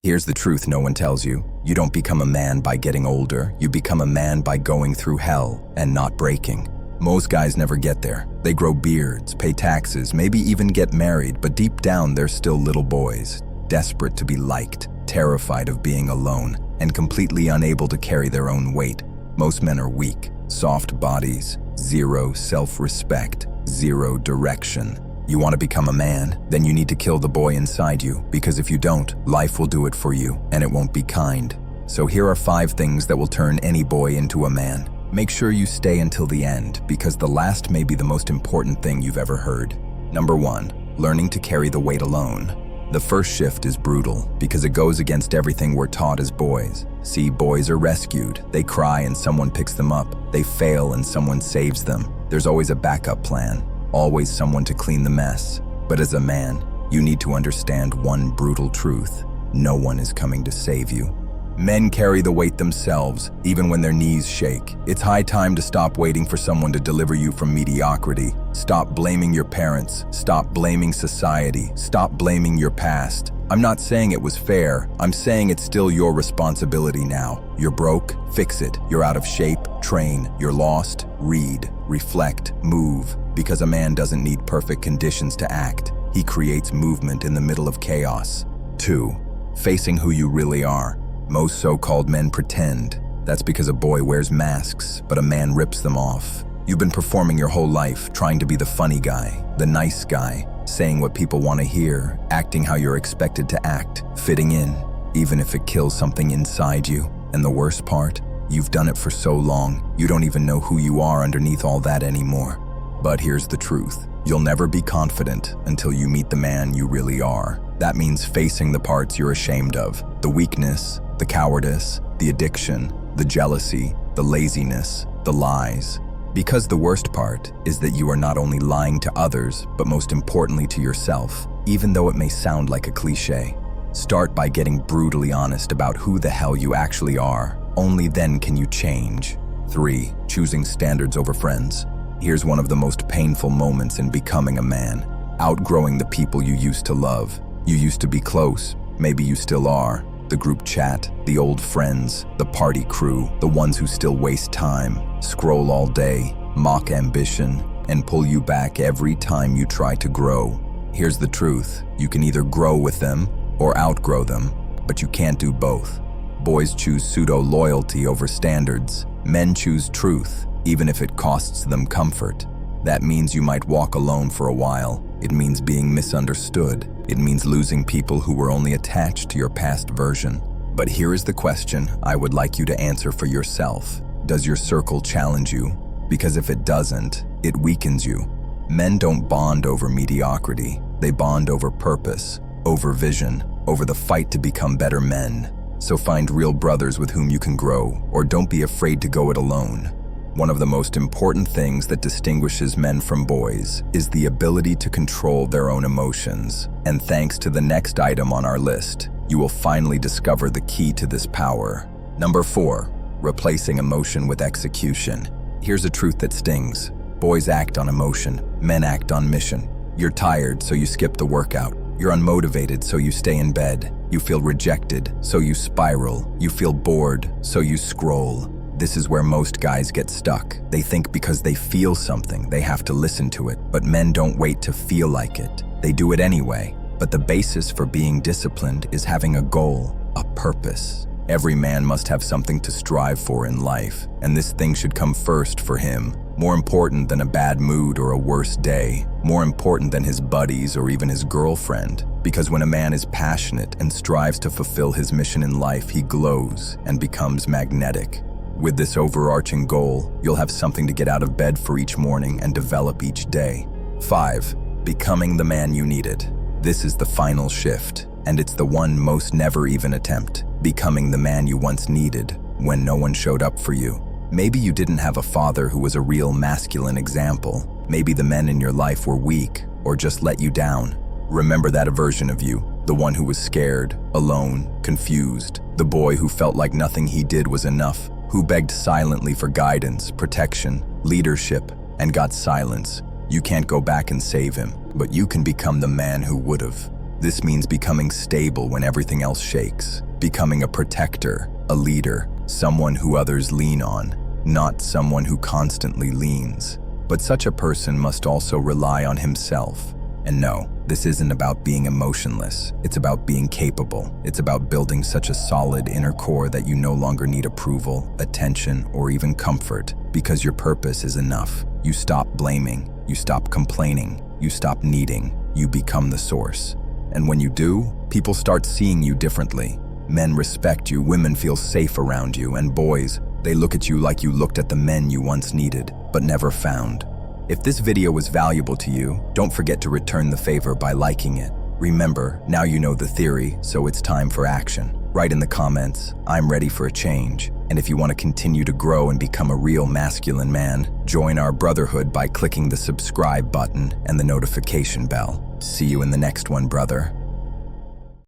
Here's the truth no one tells you. You don't become a man by getting older. You become a man by going through hell and not breaking. Most guys never get there. They grow beards, pay taxes, maybe even get married, but deep down they're still little boys, desperate to be liked, terrified of being alone, and completely unable to carry their own weight. Most men are weak, soft bodies, zero self-respect, zero direction. You want to become a man? Then you need to kill the boy inside you, because if you don't, life will do it for you, and it won't be kind. So here are 5 things that will turn any boy into a man. Make sure you stay until the end, because the last may be the most important thing you've ever heard. Number 1, learning to carry the weight alone. The first shift is brutal, because it goes against everything we're taught as boys. See, boys are rescued. They cry and someone picks them up. They fail and someone saves them. There's always a backup plan, always someone to clean the mess. But as a man, you need to understand one brutal truth. No one is coming to save you. Men carry the weight themselves, even when their knees shake. It's high time to stop waiting for someone to deliver you from mediocrity. Stop blaming your parents. Stop blaming society. Stop blaming your past. I'm not saying it was fair. I'm saying it's still your responsibility now. You're broke, fix it. You're out of shape, train. You're lost, read, reflect, move. Because a man doesn't need perfect conditions to act. He creates movement in the middle of chaos. 2, facing who you really are. Most so-called men pretend. That's because a boy wears masks, but a man rips them off. You've been performing your whole life, trying to be the funny guy, the nice guy, saying what people want to hear, acting how you're expected to act, fitting in, even if it kills something inside you. And the worst part, you've done it for so long, you don't even know who you are underneath all that anymore. But here's the truth. You'll never be confident until you meet the man you really are. That means facing the parts you're ashamed of, the weakness, the cowardice, the addiction, the jealousy, the laziness, the lies. Because the worst part is that you are not only lying to others, but most importantly to yourself, even though it may sound like a cliche. Start by getting brutally honest about who the hell you actually are. Only then can you change. 3, choosing standards over friends. Here's one of the most painful moments in becoming a man. Outgrowing the people you used to love. You used to be close, maybe you still are. The group chat, the old friends, the party crew, the ones who still waste time, scroll all day, mock ambition, and pull you back every time you try to grow. Here's the truth. You can either grow with them or outgrow them, but you can't do both. Boys choose pseudo-loyalty over standards. Men choose truth, even if it costs them comfort. That means you might walk alone for a while. It means being misunderstood. It means losing people who were only attached to your past version. But here is the question I would like you to answer for yourself. Does your circle challenge you? Because if it doesn't, it weakens you. Men don't bond over mediocrity. They bond over purpose, over vision, over the fight to become better men. So find real brothers with whom you can grow, or don't be afraid to go it alone. One of the most important things that distinguishes men from boys is the ability to control their own emotions. And thanks to the next item on our list, you will finally discover the key to this power. Number 4, replacing emotion with execution. Here's a truth that stings. Boys act on emotion, men act on mission. You're tired, so you skip the workout. You're unmotivated, so you stay in bed. You feel rejected, so you spiral. You feel bored, so you scroll. This is where most guys get stuck. They think because they feel something, they have to listen to it. But men don't wait to feel like it. They do it anyway. But the basis for being disciplined is having a goal, a purpose. Every man must have something to strive for in life, and this thing should come first for him. More important than a bad mood or a worse day. More important than his buddies or even his girlfriend. Because when a man is passionate and strives to fulfill his mission in life, he glows and becomes magnetic. With this overarching goal, you'll have something to get out of bed for each morning and develop each day. 5, becoming the man you needed. This is the final shift, and it's the one most never even attempt. Becoming the man you once needed when no one showed up for you. Maybe you didn't have a father who was a real masculine example. Maybe the men in your life were weak or just let you down. Remember that version of you, the one who was scared, alone, confused, the boy who felt like nothing he did was enough, who begged silently for guidance, protection, leadership, and got silence. You can't go back and save him, but you can become the man who would've. This means becoming stable when everything else shakes, becoming a protector, a leader, someone who others lean on, not someone who constantly leans. But such a person must also rely on himself. And no, this isn't about being emotionless. It's about being capable. It's about building such a solid inner core that you no longer need approval, attention, or even comfort, because your purpose is enough. You stop blaming, you stop complaining, you stop needing, you become the source. And when you do, people start seeing you differently. Men respect you, women feel safe around you, and boys, they look at you like you looked at the men you once needed, but never found. If this video was valuable to you, don't forget to return the favor by liking it. Remember, now you know the theory, so it's time for action. Write in the comments, "I'm ready for a change." And if you want to continue to grow and become a real masculine man, join our brotherhood by clicking the subscribe button and the notification bell. See you in the next one, brother.